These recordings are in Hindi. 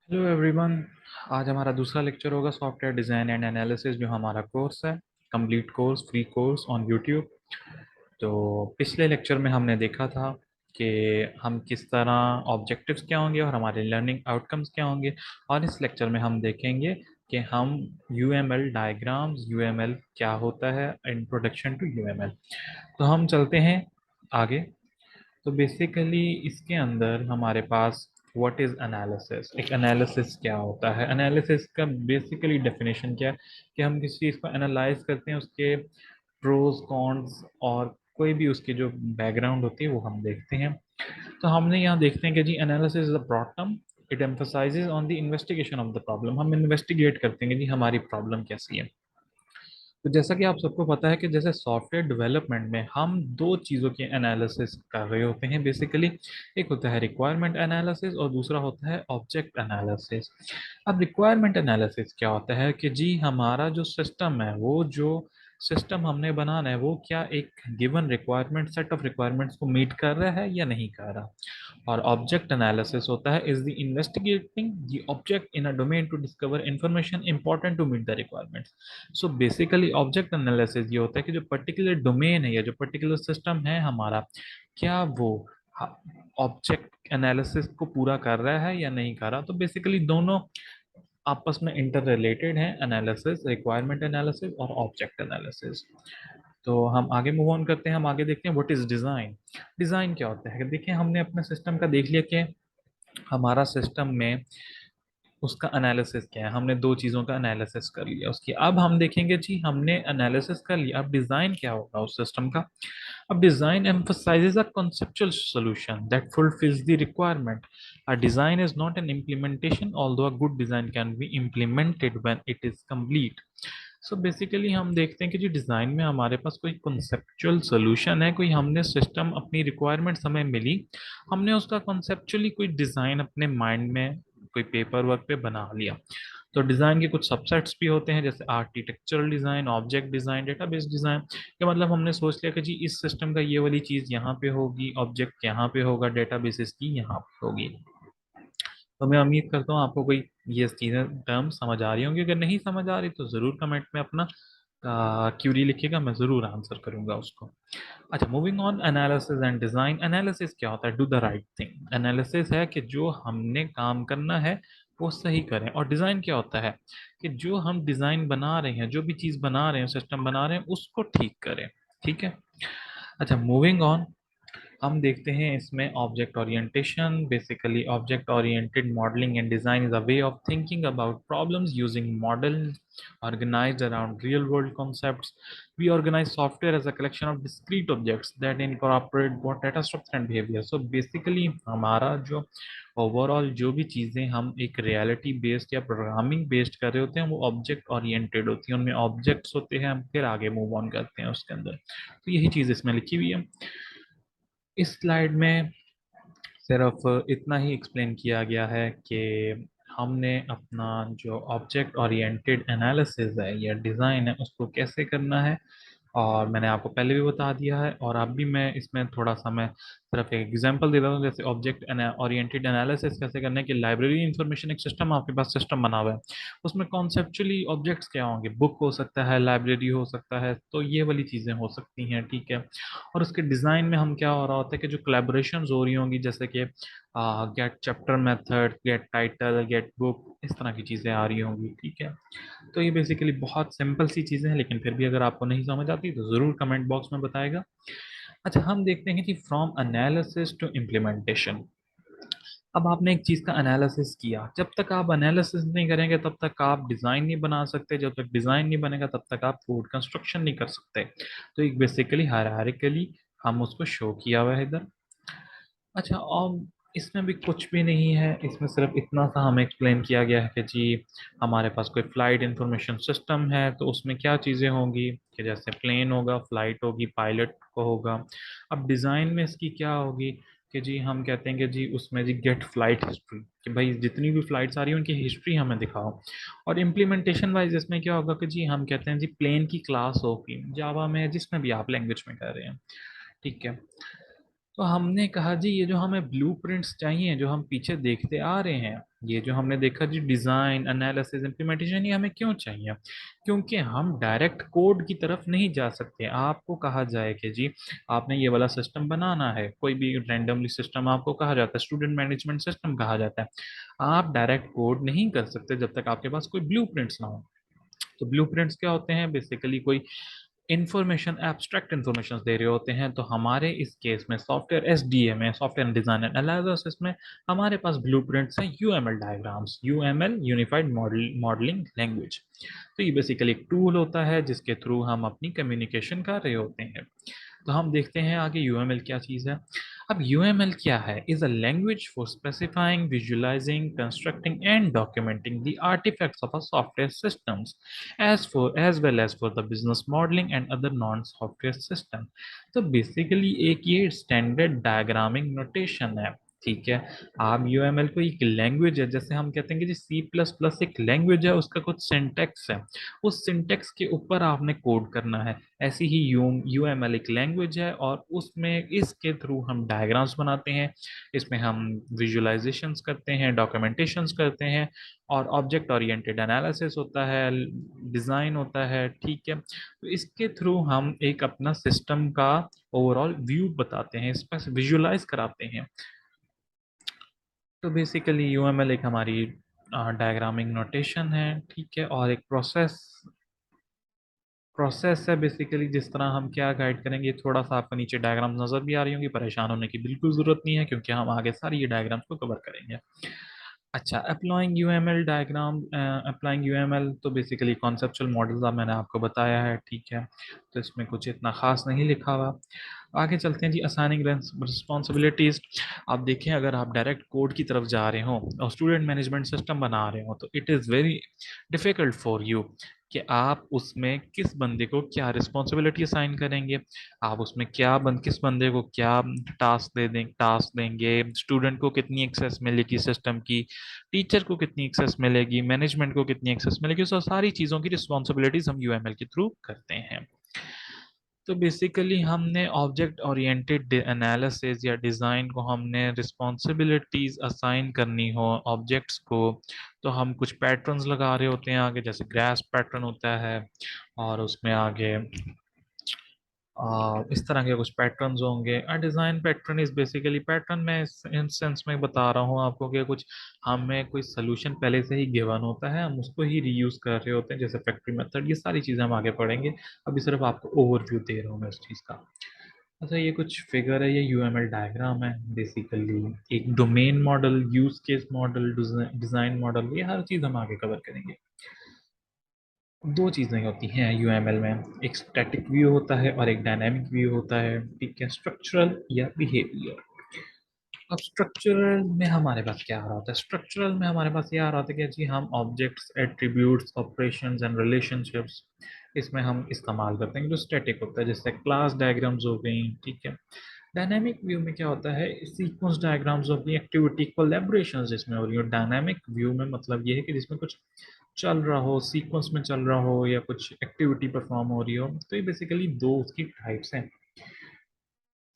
Hello everyone. आज हमारा दूसरा लेक्चर होगा सॉफ्टवेयर डिज़ाइन एंड एनालिसिस, जो हमारा कोर्स है, complete course, free course on YouTube. तो पिछले लेक्चर में हमने देखा था कि हम किस तरह ऑब्जेक्टिव्स क्या होंगे और हमारे लर्निंग आउटकम्स क्या होंगे। और इस लेक्चर में हम देखेंगे कि हम यूएमएल डायग्राम्स, यूएमएल क्या होता है, इंट्रोडक्शन टू यूएमएल। तो हम चलते हैं आगे। तो बेसिकली इसके अंदर हमारे पास व्हाट इज एनालिसिस, एक एनालिसिस क्या होता है, एनालिसिस का बेसिकली डेफिनेशन क्या है कि हम किसी चीज़ को एनालाइज करते हैं, उसके प्रोज कॉन्स और कोई भी उसकी जो बैकग्राउंड होती है वो हम देखते हैं। तो हमने यहाँ देखते हैं कि जी analysis is a broad term, it emphasizes on the investigation of the problem. हम इन्वेस्टिगेट करते हैं कि जी हमारी प्रॉब्लम कैसी है। तो जैसा कि आप सबको पता है कि जैसे सॉफ्टवेयर डेवलपमेंट में हम दो चीज़ों की एनालिसिस कर रहे होते हैं बेसिकली। एक होता है रिक्वायरमेंट एनालिसिस और दूसरा होता है ऑब्जेक्ट एनालिसिस। अब रिक्वायरमेंट एनालिसिस क्या होता है कि जी हमारा जो सिस्टम है, वो जो सिस्टम हमने बनाना है, वो क्या एक given requirement, set of requirements को मीट कर रहा है या नहीं कर रहा। और ऑब्जेक्ट एनालिसिस होता है is the investigating the object in a domain to discover information important to meet the requirements. So basically object analysis ये होता है कि जो पर्टिकुलर डोमेन है या जो पर्टिकुलर सिस्टम है हमारा, क्या वो ऑब्जेक्ट एनालिसिस को पूरा कर रहा है या नहीं कर रहा। तो बेसिकली दोनों आपस में इंटर रिलेटेड हैं, एनालिसिस, रिक्वायरमेंट एनालिसिस और ऑब्जेक्ट एनालिसिस। तो हम आगे मूव ऑन करते हैं, हम आगे देखते हैं व्हाट इज डिजाइन। डिजाइन क्या होता है, देखिए हमने अपने सिस्टम का देख लिया कि हमारा सिस्टम में उसका एनालिसिस क्या है। हमने दो चीज़ों का एनालिसिस कर लिया उसकी। अब हम देखेंगे जी हमने एनालिसिस कर लिया, अब डिज़ाइन क्या होगा उस सिस्टम का। अब design emphasizes a conceptual solution that fulfills the requirement. A design is not an implementation, although a good design can be implemented when it is complete. So basically हम देखते हैं कि जो डिज़ाइन में हमारे पास कोई कॉन्सेप्चुअल सोल्यूशन है, कोई हमने सिस्टम अपनी रिक्वायरमेंट्स हमें मिली, हमने उसका कॉन्सेप्चुअली कोई डिज़ाइन अपने माइंड में कोई पेपर वर्क पे बना लिया। तो डिज़ाइन के कुछ सबसेट्स भी होते हैं, जैसे architectural design, object design, database design. कि मतलब हमने सोच लिया कि जी इस सिस्टम का ये वाली चीज़ यहाँ पे होगी, ऑब्जेक्ट यहाँ पे होगा, डेटाबेसेस की यहाँ पे होगी। तो मैं उम्मीद करता हूँ आपको कोई ये चीज़ें टर्म समझ आ रही होंगी। अगर नहीं समझ आ रही तो ज़रूर कमेंट में अपना क्यूरी लिखिएगा, मैं ज़रूर आंसर करूंगा उसको। अच्छा, moving on, analysis and design. Analysis क्या होता है, do the right thing. Analysis है कि जो हमने काम करना है वो सही करें। और डिज़ाइन क्या होता है कि जो हम डिज़ाइन बना रहे हैं, जो भी चीज़ बना रहे हैं, सिस्टम बना रहे हैं, उसको ठीक करें। ठीक है। अच्छा, मूविंग ऑन, हम देखते हैं इसमें object orientation. Basically object oriented modelling and design is a way of thinking about problems using models organized around real world concepts. We organize software as a collection of discrete objects that incorporate both data structure and behavior. So basically हमारा जो ओवरऑल जो भी चीज़ें हम एक रियलिटी बेस्ड या प्रोग्रामिंग बेस्ड कर रहे होते हैं, वो ऑब्जेक्ट ओरिएंटेड होती हैं, उनमें ऑब्जेक्ट्स होते हैं, हम फिर आगे मूव ऑन करते हैं उसके अंदर। तो यही चीज़ इसमें लिखी हुई है। इस स्लाइड में सिर्फ इतना ही एक्सप्लेन किया गया है कि हमने अपना जो ऑब्जेक्ट ओरिएंटेड एनालिसिस है या डिज़ाइन है उसको कैसे करना है। और मैंने आपको पहले भी बता दिया है, और अब भी मैं इसमें थोड़ा सा मैं सिर्फ एक एग्जांपल दे रहा हूँ। जैसे ऑब्जेक्ट ओरिएंटेड एनालिसिस कैसे करना है कि लाइब्रेरी इंफॉर्मेशन, एक सिस्टम आपके पास सिस्टम बना हुआ है, उसमें कॉन्सेप्चुअली ऑब्जेक्ट्स क्या होंगे, बुक हो सकता है, लाइब्रेरी हो सकता है, तो ये वाली चीज़ें हो सकती हैं। ठीक है। और उसके डिज़ाइन में हम क्या हो रहा होता है कि जो कोलैबोरेशंस हो रही होंगी, जैसे कि get chapter method, get title, get book, इस तरह की चीज़ें आ रही होंगी। ठीक है। तो ये बेसिकली बहुत सिंपल सी चीज़ें हैं, लेकिन फिर भी अगर आपको नहीं समझ आती तो ज़रूर कमेंट बॉक्स में बताएगा। अच्छा, हम देखते हैं कि फ्रॉम एनालिसिस टू इम्प्लीमेंटेशन। अब आपने एक चीज़ का एनालिसिस किया, जब तक आप एनालिसिस नहीं करेंगे तब तक आप डिज़ाइन नहीं बना सकते, जब तक डिज़ाइन नहीं बनेगा तब तक आप कोड कंस्ट्रक्शन नहीं कर सकते। तो एक बेसिकली हायरार्किकली हम उसको शो किया हुआ है इधर। अच्छा, और इसमें भी कुछ भी नहीं है, इसमें सिर्फ इतना सा हमें एक्सप्लेन किया गया है कि जी हमारे पास कोई फ्लाइट इंफॉर्मेशन सिस्टम है तो उसमें क्या चीज़ें होंगी, कि जैसे प्लेन होगा, फ्लाइट होगी, पायलट को होगा। अब डिज़ाइन में इसकी क्या होगी कि जी हम कहते हैं कि जी उसमें जी गेट फ्लाइट हिस्ट्री, कि भाई जितनी भी फ्लाइट्स आ रही हैं उनकी हिस्ट्री हमें दिखाओ। और इम्प्लीमेंटेशन वाइज इसमें क्या होगा कि जी हम कहते हैं जी प्लेन की क्लास होगी जावा में, जिसमें भी आप लैंग्वेज में कह रहे हैं। ठीक है। तो हमने कहा जी ये जो हमें ब्लूप्रिंट्स चाहिए जो हम पीछे देखते आ रहे हैं, ये जो हमने देखा जी डिजाइन एनालिसिस इम्प्लीमेंटेशन, ये हमें क्यों चाहिए? क्योंकि हम डायरेक्ट कोड की तरफ नहीं जा सकते। आपको कहा जाए कि जी आपने ये वाला सिस्टम बनाना है, कोई भी रैंडमली सिस्टम आपको कहा जाता है, स्टूडेंट मैनेजमेंट सिस्टम कहा जाता है, आप डायरेक्ट कोड नहीं कर सकते जब तक आपके पास कोई ब्लूप्रिंट्स ना हो। तो ब्लूप्रिंट्स क्या होते हैं? बेसिकली कोई इंफॉर्मेशन, एब्स्ट्रैक्ट इंफॉर्मेशन दे रहे होते हैं। तो हमारे इस केस में सॉफ्टवेयर एसडीए में, सॉफ्टवेयर डिजाइन एंड एनालिसिस में, हमारे पास ब्लूप्रिंट्स हैं UML diagrams, UML unified modelling language. तो ये बेसिकली एक टूल होता है जिसके थ्रू हम अपनी कम्युनिकेशन कर रहे होते हैं। तो हम देखते हैं आगे यूएमएल क्या चीज़ है। अब यूएमएल क्या है? Is a language for specifying, visualising, constructing and documenting the artefacts of a software systems as well as for the business modeling and other non-software system। तो बेसिकली एक ये स्टैंडर्ड डायग्रामिंग नोटेशन है। ठीक है, आप यूएमएल को एक लैंग्वेज है, जैसे हम कहते हैं कि जी सी प्लस प्लस एक लैंग्वेज है, उसका कुछ सिंटेक्स है, उस सिंटेक्स के ऊपर आपने कोड करना है। ऐसी ही यूएमएल एक लैंग्वेज है और उसमें इसके थ्रू हम डायग्राम्स बनाते हैं, इसमें हम विजुअलाइजेशंस करते हैं, डॉक्यूमेंटेशंस करते हैं, और ऑब्जेक्ट ओरिएंटेड एनालिसिस होता है, डिज़ाइन होता है। ठीक है, तो इसके थ्रू हम एक अपना सिस्टम का ओवरऑल व्यू बताते हैं, इस पर विजुअलाइज कराते हैं। तो बेसिकली यूएमएल एक हमारी डायग्रामिंग नोटेशन है। ठीक है, और एक प्रोसेस है बेसिकली, जिस तरह हम क्या गाइड करेंगे। थोड़ा सा आपको नीचे डायग्राम नजर भी आ रही होंगी, परेशान होने की बिल्कुल जरूरत नहीं है क्योंकि हम आगे सारी ये डायग्राम्स को कवर करेंगे। अच्छा, applying UML diagram, applying UML तो बेसिकली कॉन्सेप्चुअल मॉडल्स आप मैंने आपको बताया है। ठीक है, तो इसमें कुछ इतना खास नहीं लिखा हुआ। आगे चलते हैं जी, असाइनिंग रिस्पॉन्सिबिलिटीज। आप देखें, अगर आप डायरेक्ट कोड की तरफ जा रहे हो और स्टूडेंट मैनेजमेंट सिस्टम बना रहे हो, तो it is very difficult for you कि आप उसमें किस बंदे को क्या रिस्पॉन्सिबिलिटी असाइन करेंगे, आप उसमें किस बंदे को क्या टास्क देंगे, स्टूडेंट को कितनी एक्सेस मिलेगी सिस्टम की, टीचर को कितनी एक्सेस मिलेगी, मैनेजमेंट को कितनी एक्सेस मिलेगी। सो सारी चीज़ों की रिस्पॉन्सिबिलिटीज हम यूएमएल के थ्रू करते हैं। तो बेसिकली हमने ऑब्जेक्ट ओरिएंटेड एनालिसिस या डिज़ाइन को हमने रिस्पॉन्सिबिलिटीज असाइन करनी हो ऑब्जेक्ट्स को, तो हम कुछ पैटर्न्स लगा रहे होते हैं आगे, जैसे ग्रास पैटर्न होता है, और उसमें आगे इस तरह के कुछ पैटर्न्स होंगे। Design pattern is basically pattern, मैं इन सेंस में बता रहा हूँ आपको कि कुछ हमें कोई सोल्यूशन पहले से ही गिवन होता है, हम उसको ही रीयूज कर रहे होते हैं, जैसे फैक्ट्री मेथड, ये सारी चीज़ें हम आगे पढ़ेंगे। अभी सिर्फ आपको ओवरव्यू दे रहा हूँ मैं इस चीज़ का। अच्छा, ये कुछ फिगर है, ये यूएमएल डायग्राम है बेसिकली, एक domain model, use case model, design model, ये हर चीज़ हम आगे कवर करेंगे। दो चीज़ें होती हैं यूएमएल में, एक स्टैटिक व्यू होता है और एक डायनामिक व्यू होता है। ठीक है, स्ट्रक्चरल या बिहेवियर। अब स्ट्रक्चरल में हमारे पास क्या आ रहा होता है? स्ट्रक्चरल में हमारे पास ये आ रहा होता है कि जी हम objects, attributes, operations and relationships, इसमें हम इस्तेमाल करते हैं जो स्टैटिक होता है, जैसे क्लास डायग्राम्स हो गई। ठीक है, डायनामिक व्यू में क्या होता है? सीक्वेंस डायग्राम्स हो गई, एक्टिविटी कोलैबोरेशंस जिसमें हो रही हो। डायनामिक व्यू में मतलब ये है कि जिसमें कुछ चल रहा हो, सीक्वेंस में चल रहा हो, या कुछ एक्टिविटी परफॉर्म हो रही हो। तो ये बेसिकली दो उसकी टाइप्स हैं।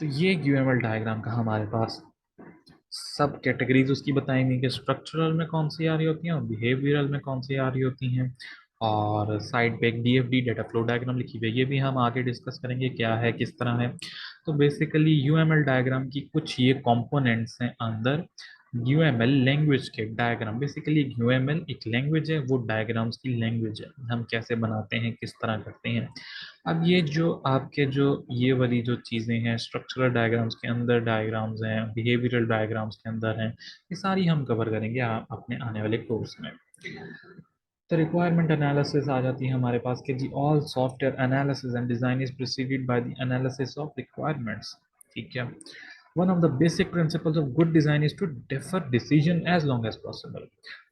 तो ये यूएमएल डायग्राम का हमारे पास सब कैटेगरीज उसकी बताएंगे कि स्ट्रक्चरल में कौन सी आ रही होती हैं और बिहेवियरल में कौन सी आ रही होती हैं। और साइड पे एक डीएफडी, डाटा फ्लो डायग्राम लिखी हुई है, ये भी हम आगे डिस्कस करेंगे क्या है, किस तरह है। तो बेसिकली यूएमएल डायग्राम की कुछ ये कंपोनेंट्स हैं अंदर यूएमएल लैंग्वेज के डायग्राम। बेसिकली यूएमएल एक लैंग्वेज है, वो डायग्राम्स की लैंग्वेज है, हम कैसे बनाते हैं, किस तरह करते हैं। अब ये जो आपके जो ये वाली जो चीज़ें हैं, स्ट्रक्चरल डायग्राम्स के अंदर डायग्राम्स हैं, बिहेवियरल डायग्राम्स के अंदर हैं, ये सारी हम कवर करेंगे अपने आने वाले कोर्स में। तो रिक्वायरमेंट एनालिसिस आ जाती है हमारे पास कि जी all software analysis and design is preceded by the analysis of requirements. ठीक है, one of the basic principles of good design is to defer decision as long as possible.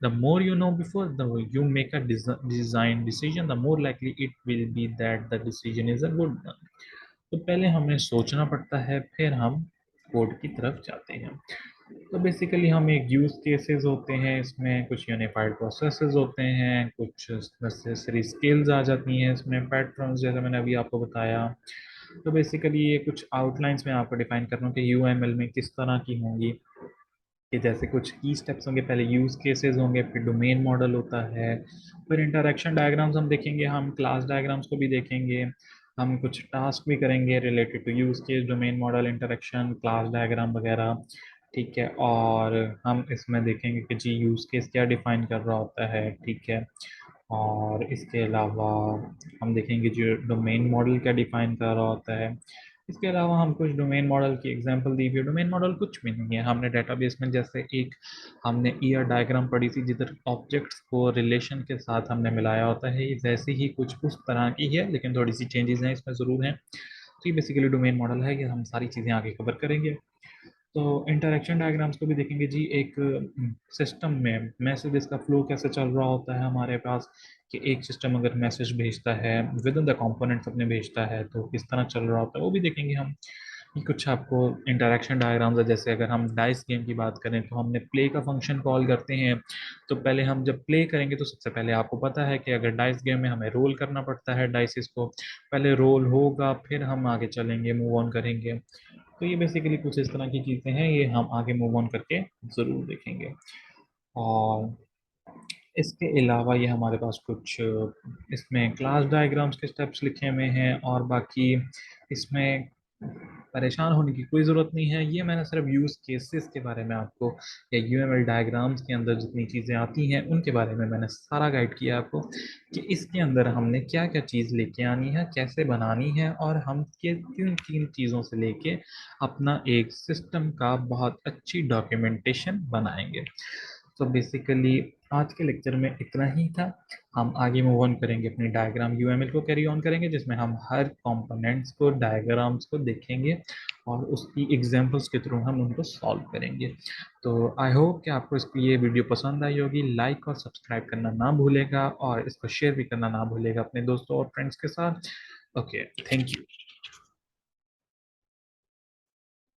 The more you know before the you make a design decision, the more likely it will be that the decision is a good one. तो पहले हमें सोचना पड़ता है, फिर हम कोड की तरफ जाते हैं। तो बेसिकली हम एक यूज केसेस होते हैं, इसमें कुछ यूनिफाइड प्रोसेसेस होते हैं, कुछ नेसेसरी स्किल्स आ जाती हैं इसमें, पैटर्न्स जैसे मैंने अभी आपको बताया, तो बेसिकली ये कुछ आउटलाइंस में आपको डिफाइन कर रहा हूँ कि यूएमएल में किस तरह की होंगी, कि जैसे कुछ की स्टेप्स होंगे, पहले यूज केसेस होंगे, फिर डोमेन मॉडल होता है, फिर इंटरेक्शन डायग्राम्स हम देखेंगे, हम क्लास डायग्राम्स को भी देखेंगे, हम कुछ टास्क भी करेंगे related to use case, domain model, interaction, class diagram वगैरह। ठीक है, और हम इसमें देखेंगे कि जी यूज केस क्या डिफाइन कर रहा होता है। ठीक है, और इसके अलावा हम देखेंगे जो डोमेन मॉडल क्या डिफाइन कर रहा होता है। इसके अलावा हम कुछ डोमेन मॉडल की एग्जांपल दी हुई है। डोमेन मॉडल कुछ भी नहीं है, हमने डेटाबेस में जैसे एक हमने ईयर डायग्राम पढ़ी थी जिधर ऑब्जेक्ट्स को रिलेशन के साथ हमने मिलाया होता है, ये वैसे ही कुछ उस तरह की है, लेकिन थोड़ी सी चेंजेस हैं इसमें ज़रूर हैं। तो ये बेसिकली डोमेन मॉडल है, ये हम सारी चीज़ें आगे कवर करेंगे। तो इंटरेक्शन डायग्राम्स को भी देखेंगे जी, एक सिस्टम में मैसेजेस का फ्लो कैसे चल रहा होता है हमारे पास, कि एक सिस्टम अगर मैसेज भेजता है विद इन द कंपोनेंट्स अपने भेजता है तो किस तरह चल रहा होता है, वो भी देखेंगे हम। ये कुछ आपको इंटरेक्शन डायग्राम्स है, जैसे अगर हम डाइस गेम की बात करें तो हमने प्ले का फंक्शन कॉल करते हैं। तो पहले हम जब प्ले करेंगे तो सबसे पहले आपको पता है कि अगर डाइस गेम में हमें रोल करना पड़ता है डाइसिस को, पहले रोल होगा फिर हम आगे चलेंगे, मूव ऑन करेंगे। तो ये बेसिकली कुछ इस तरह की चीज़ें हैं, ये हम आगे मूव ऑन करके ज़रूर देखेंगे। और इसके अलावा ये हमारे पास कुछ इसमें क्लास डायग्राम्स के स्टेप्स लिखे हुए हैं, और बाकी इसमें परेशान होने की कोई ज़रूरत नहीं है। ये मैंने सिर्फ यूज़ केसेस के बारे में आपको, या यूएमएल डायग्राम्स के अंदर जितनी चीज़ें आती हैं उनके बारे में मैंने सारा गाइड किया आपको, कि इसके अंदर हमने क्या क्या चीज़ लेके आनी है, कैसे बनानी है, और हम किन किन चीज़ों से लेके अपना एक सिस्टम का बहुत अच्छी डॉक्यूमेंटेशन बनाएंगे। तो बेसिकली आज के लेक्चर में इतना ही था। हम आगे मूव ऑन करेंगे, अपनी डायग्राम यूएमएल को कैरी ऑन करेंगे, जिसमें हम हर कंपोनेंट्स को, डायग्राम्स को देखेंगे और उसकी एग्जांपल्स के थ्रू हम उनको सॉल्व करेंगे। तो आई होप कि आपको इसकी ये वीडियो पसंद आई होगी। लाइक और सब्सक्राइब करना ना भूलेगा, और इसको शेयर भी करना ना भूलेगा अपने दोस्तों और फ्रेंड्स के साथ। Okay, thank you.